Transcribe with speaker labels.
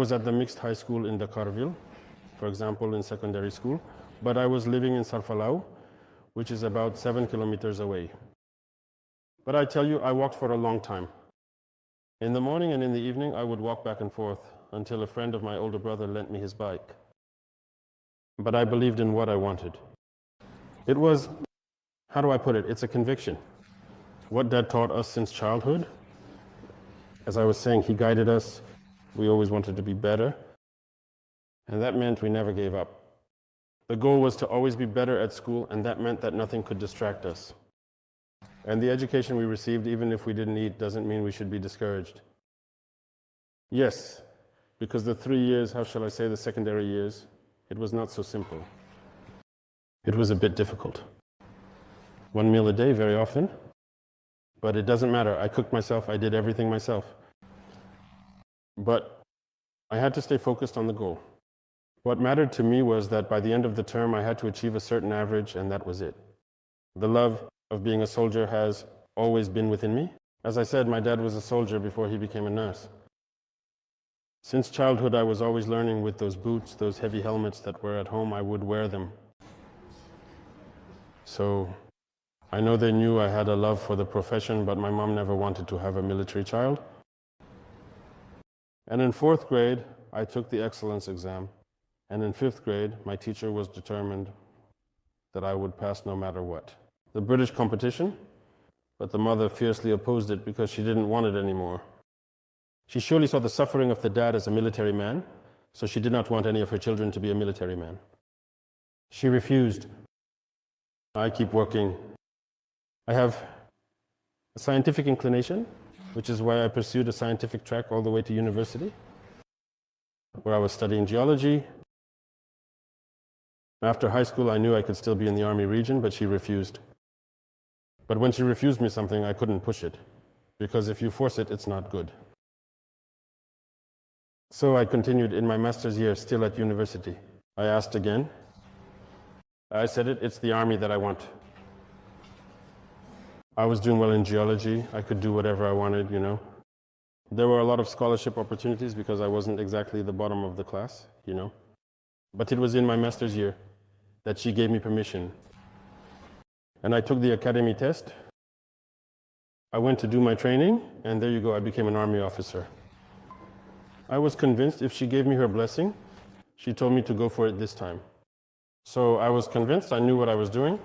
Speaker 1: was at the mixed high school in Dakarville, for example, in secondary school, but I was living in Sarfalau, which is about 7 kilometers away. But I tell you, I walked for a long time. In the morning and in the evening, I would walk back and forth until a friend of my older brother lent me his bike. But I believed in what I wanted. It was, how do I put it? It's a conviction. What Dad taught us since childhood, as I was saying, he guided us. We always wanted to be better. And that meant we never gave up. The goal was to always be better at school, and that meant that nothing could distract us. And the education we received, even if we didn't eat, doesn't mean we should be discouraged. Yes, because the 3 years, how shall I say, the secondary years, it was not so simple. It was a bit difficult. 1 meal a day very often, but it doesn't matter. I cooked myself, I did everything myself. But I had to stay focused on the goal. What mattered to me was that by the end of the term, I had to achieve a certain average, and that was it. The love of being a soldier has always been within me. As I said, my dad was a soldier before he became a nurse. Since childhood, I was always learning with those boots, those heavy helmets that were at home, I would wear them. So I know they knew I had a love for the profession, but my mom never wanted to have a military child. And in 4th grade, I took the excellence exam. And in 5th grade, my teacher was determined that I would pass no matter what. The British competition, but the mother fiercely opposed it because she didn't want it anymore. She surely saw the suffering of the dad as a military man, so she did not want any of her children to be a military man. She refused. I keep working. I have a scientific inclination, which is why I pursued a scientific track all the way to university, where I was studying geology. After high school, I knew I could still be in the Army region, but she refused. But when she refused me something, I couldn't push it, because if you force it, it's not good. So I continued in my master's year, still at university. I asked again. I said it's the Army that I want. I was doing well in geology. I could do whatever I wanted, you know. There were a lot of scholarship opportunities because I wasn't exactly the bottom of the class, you know. But it was in my master's year that she gave me permission. And I took the academy test. I went to do my training, and there you go, I became an Army officer. I was convinced if she gave me her blessing, she told me to go for it this time. So I was convinced, I knew what I was doing.